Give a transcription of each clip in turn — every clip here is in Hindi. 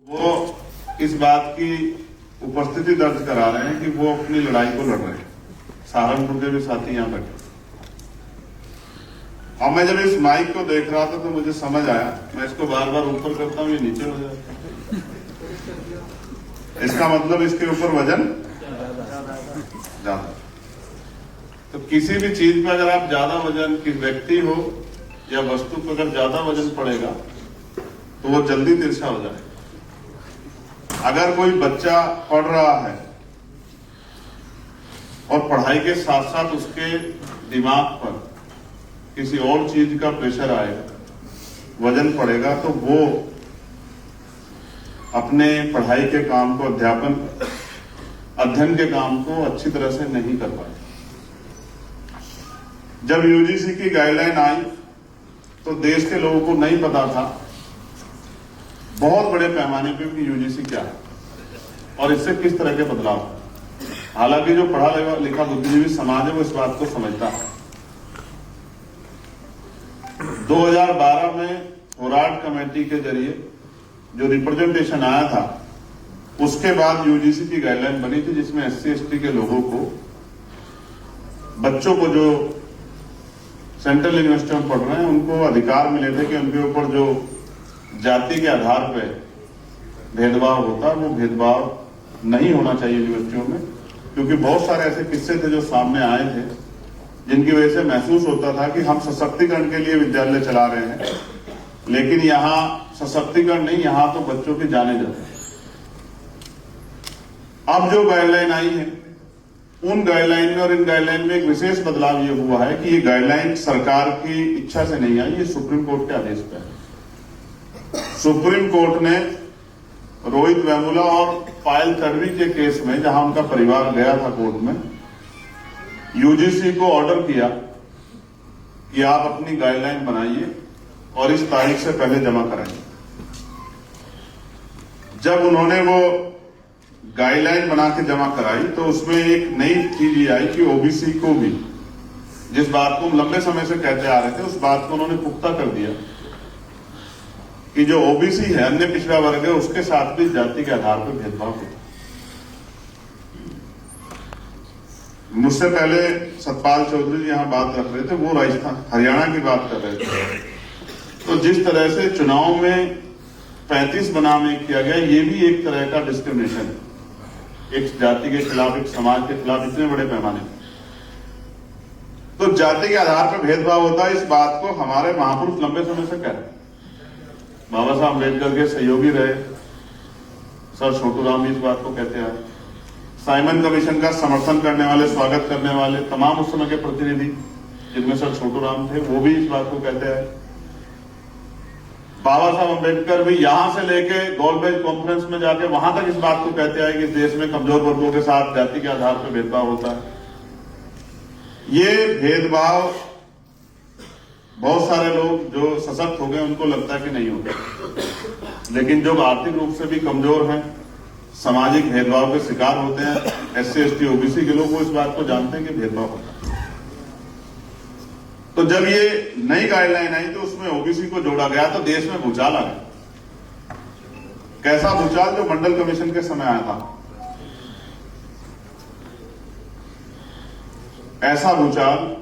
वो इस बात की उपस्थिति दर्ज करा रहे हैं कि वो अपनी लड़ाई को लड़ रहे हैं। सहारनपुर के भी साथी यहाँ बैठे। और मैं जब इस माइक को देख रहा था तो मुझे समझ आया, मैं इसको बार बार ऊपर करता हूँ, ये नीचे हो जाता है। इसका मतलब इसके ऊपर वजन ज्यादा। तो किसी भी चीज पे अगर आप ज्यादा वजन की व्यक्ति हो या वस्तु पर अगर ज्यादा वजन पड़ेगा तो वो जल्दी तिरछा हो जाएगा। अगर कोई बच्चा पढ़ रहा है और पढ़ाई के साथ साथ उसके दिमाग पर किसी और चीज का प्रेशर आएगा, वजन पड़ेगा, तो वो अपने पढ़ाई के काम को, अध्ययन के काम को अच्छी तरह से नहीं कर पाए। जब यूजीसी की गाइडलाइन आई तो देश के लोगों को नहीं पता था बहुत बड़े पैमाने पे कि यूजीसी क्या है और इससे किस तरह के बदलाव। हालांकि जो पढ़ा लिखा बुद्धिजीवी समाज है वो इस बात को समझता है। 2012 में होराड कमेटी के जरिए जो रिप्रेजेंटेशन आया था, उसके बाद यूजीसी की गाइडलाइन बनी थी जिसमें SC/ST के लोगों को, बच्चों को जो सेंट्रल यूनिवर्सिटी में पढ़ रहे हैं, उनको अधिकार मिले थे कि उनके ऊपर जो जाति के आधार पर भेदभाव होता है वो भेदभाव नहीं होना चाहिए यूनिवर्सिटियों में। क्योंकि बहुत सारे ऐसे किस्से थे जो सामने आए थे जिनकी वजह से महसूस होता था कि हम सशक्तिकरण के लिए विद्यालय चला रहे हैं, लेकिन यहाँ सशक्तिकरण नहीं, यहाँ तो बच्चों की जाने जाते हैं। अब जो गाइडलाइन आई है, उन गाइडलाइन में और इन गाइडलाइन में एक विशेष बदलाव ये हुआ है कि ये गाइडलाइन सरकार की इच्छा से नहीं आई, ये सुप्रीम कोर्ट के आदेश पर है। सुप्रीम कोर्ट ने रोहित वेमुला और पायल तडवी के केस में, जहां उनका परिवार गया था कोर्ट में, यूजीसी को ऑर्डर किया कि आप अपनी गाइडलाइन बनाइए और इस तारीख से पहले जमा कराइए। जब उन्होंने वो गाइडलाइन बना के जमा कराई तो उसमें एक नई चीज ये आई कि ओबीसी को भी, जिस बात को हम लंबे समय से कहते आ रहे थे, उस बात को उन्होंने पुख्ता कर दिया कि जो ओबीसी है, अन्य पिछड़ा वर्ग है, उसके साथ भी जाति के आधार पर भेदभाव होता है। मुझसे पहले सतपाल चौधरी जी यहाँ बात रख रहे थे, वो राजस्थान हरियाणा की बात कर रहे थे। तो जिस तरह से चुनाव में 35 बनाम 1 किया गया, ये भी एक तरह का डिस्क्रिमिनेशन है, एक जाति के खिलाफ, एक समाज के खिलाफ, इतने बड़े पैमाने पर। तो जाति के आधार पर भेदभाव होता है, इस बात को हमारे महापुरुष लंबे समय से कह रहे हैं। बाबा साहब अम्बेडकर के सहयोगी रहे सर छोटूराम इस बात को कहते आए। साइमन कमीशन का समर्थन करने वाले, स्वागत करने वाले तमाम उस समय के प्रतिनिधि, जिनमें सर छोटूराम थे, वो भी इस बात को कहते आए। बाबा साहब अम्बेडकर भी यहां से लेके गोलमेज कॉन्फ्रेंस में जाके वहां तक इस बात को कहते आए कि देश में कमजोर वर्गों के साथ जाति के आधार पर भेदभाव होता है। ये भेदभाव बहुत सारे लोग जो सशक्त हो गए उनको लगता है कि नहीं होता, लेकिन जो आर्थिक रूप से भी कमजोर हैं, सामाजिक भेदभाव के शिकार होते हैं, SC/ST OBC के लोग, वो इस बात को जानते हैं कि भेदभाव होता है। तो जब ये नई गाइडलाइन आई तो उसमें ओबीसी को जोड़ा गया तो देश में भूचाल आ गया। कैसा भूचाल? जो मंडल कमीशन के समय आया था, ऐसा भूचाल।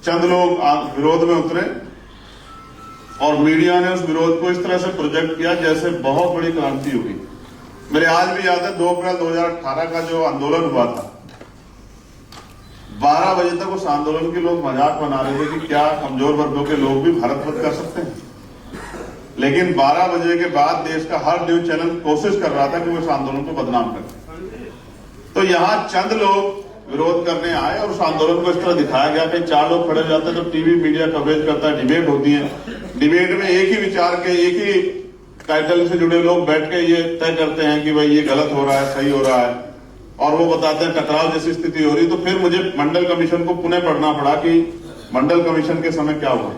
चंद लोग विरोध में उतरे और मीडिया ने उस विरोध को इस तरह से प्रोजेक्ट किया जैसे बहुत बड़ी क्रांति होगी। मेरे आज भी याद है 2 अप्रैल 2018 का जो आंदोलन हुआ था, 12 बजे तक उस आंदोलन के लोग मजाक बना रहे थे कि क्या कमजोर वर्गों के लोग भी भारत वध कर सकते हैं। लेकिन 12 बजे के बाद देश का हर न्यूज चैनल कोशिश कर रहा था कि वो इस आंदोलन को बदनाम करे। तो यहां चंद लोग विरोध करने आए और उस आंदोलन को इस तरह दिखाया गया कि 4 लोग खड़े हो जाते हैं तो टीवी मीडिया कवरेज करता है, डिबेट होती है। डिबेट में एक ही विचार के, एक ही टाइटल से जुड़े लोग बैठ के ये तय करते हैं कि भाई ये गलत हो रहा है, सही हो रहा है, और वो बताते हैं टकराव जैसी स्थिति हो रही। तो फिर मुझे मंडल कमीशन को पुनः पढ़ना पड़ा कि मंडल कमीशन के समय क्या हुआ।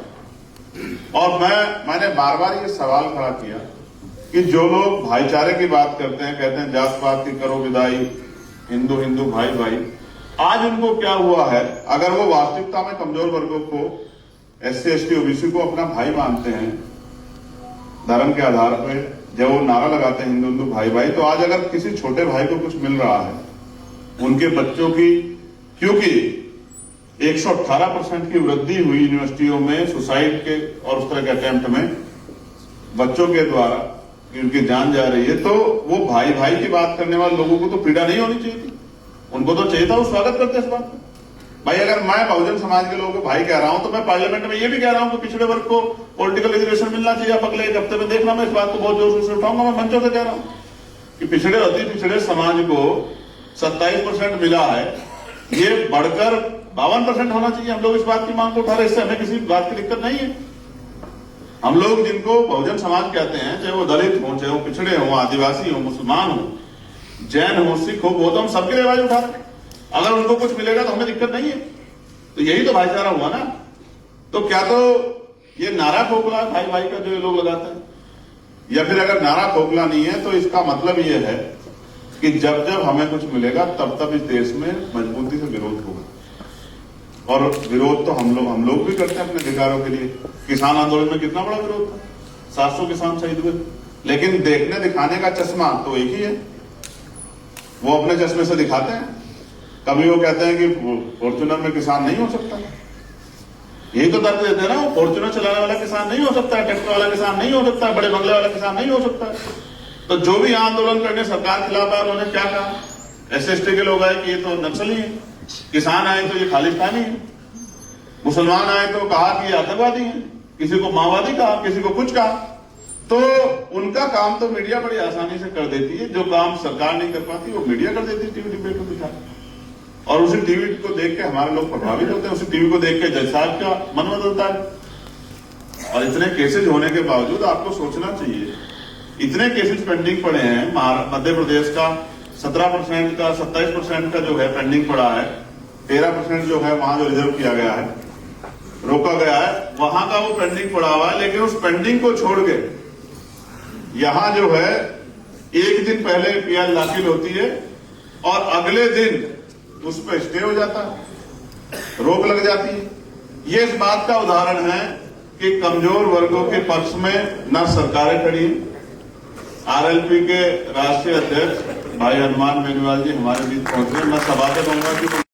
और मैंने बार बार ये सवाल खड़ा किया कि जो लोग भाईचारे की बात करते हैं, कहते हैं जात पात की करो विदाई, हिंदू हिंदू भाई भाई, आज उनको क्या हुआ है? अगर वो वास्तविकता में कमजोर वर्गों को, SC/ST OBC को अपना भाई मानते हैं, धर्म के आधार पर, जब वो नारा लगाते हैं हिंदू हिंदू भाई भाई, तो आज अगर किसी छोटे भाई को कुछ मिल रहा है, उनके बच्चों की, क्योंकि 118% की वृद्धि हुई यूनिवर्सिटियों में सुसाइड के और उस तरह के अटेम्प्ट में बच्चों के द्वारा उनकी जान जा रही है, तो वो भाई भाई की बात करने वाले लोगों को तो पीड़ा नहीं होनी चाहिए थी। उनको तो चाहिए था, वो स्वागत करते इस बात का। भाई अगर मैं बहुजन समाज के लोगों को भाई कह रहा हूं, तो मैं पार्लियामेंट में ये भी कह रहा हूं कि पिछड़े वर्ग को पॉलिटिकल रिजर्वेशन मिलना चाहिए। आप अगले एक हफ्ते में देखना, मैं इस बात को बहुत जोर से उठाऊंगा। मैं मंचों से कह रहा हूं कि पिछड़े अति पिछड़े समाज को 27% मिला है, ये बढ़कर 52% होना चाहिए। हम लोग इस बात की मांग को उठा रहे, इससे हमें किसी बात की दिक्कत नहीं है। हम लोग जिनको बहुजन समाज कहते हैं, चाहे वो दलित हो, चाहे वो पिछड़े हो, आदिवासी हो, मुसलमान हो, जैन हो, सिख हो, वो तो हम सबके लिए आवाज उठा रहे हैं। अगर उनको कुछ मिलेगा तो हमें दिक्कत नहीं है। तो यही तो भाईचारा हुआ ना। तो क्या तो ये नारा खोखला भाई भाई का जो ये लोग लगाते हैं, या फिर अगर नारा खोखला नहीं है तो इसका मतलब ये है कि जब जब हमें कुछ मिलेगा तब तब इस देश में मजबूती से विरोध होगा। और विरोध तो हम लोग भी करते हैं अपने अधिकारों के लिए। किसान आंदोलन में कितना बड़ा विरोध था, 700 किसान शहीद हुए, लेकिन देखने दिखाने का चश्मा तो एक ही है। वो अपने चश्मे से दिखाते हैं। कभी वो कहते हैं कि फॉर्च्यूनर में किसान नहीं हो सकता, यही तो तर्क देते हैं ना। वो फॉर्च्यूनर चलाने वाला किसान नहीं हो सकता है, ट्रैक्टर वाला किसान नहीं हो सकता है, बड़े बंगले वाला किसान नहीं हो सकता है। तो जो भी आंदोलन करने सरकार के खिलाफ आए, उन्होंने क्या कहा? SC/ST के लोग आए कि ये तो नक्सली है, किसान आए तो ये खालिस्तानी है, मुसलमान आए तो कहा कि ये आतंकवादी है, किसी को माओवादी कहा, किसी को कुछ कहा। तो उनका काम तो मीडिया बड़ी आसानी से कर देती है। जो काम सरकार नहीं कर पाती वो मीडिया कर देती है टीवी डिबेट में दिखा। और उसी टीवी को देख के हमारे लोग प्रभावित होते हैं। उसी टीवी को देख के जज साहब का मन बदलता है। और इतने केसेज होने के बावजूद आपको सोचना चाहिए, इतने केसेज पेंडिंग पड़े हैं। मध्य प्रदेश का 17% का 27% का जो है पेंडिंग पड़ा है, 13% जो है वहां जो रिजर्व किया गया है, रोका गया है, वहां का वो पेंडिंग पड़ा हुआ है। लेकिन उस पेंडिंग को छोड़ के यहां जो है एक दिन पहले PL दाखिल होती है और अगले दिन उस पर स्टे हो जाता है, रोक लग जाती है। ये इस बात का उदाहरण है कि कमजोर वर्गों के पक्ष में न सरकारें खड़ी हैं। RLP के राष्ट्रीय अध्यक्ष भाई हनुमान बेनीवाल जी हमारे बीच पहुंचे। मैं सभा से कहूंगा कि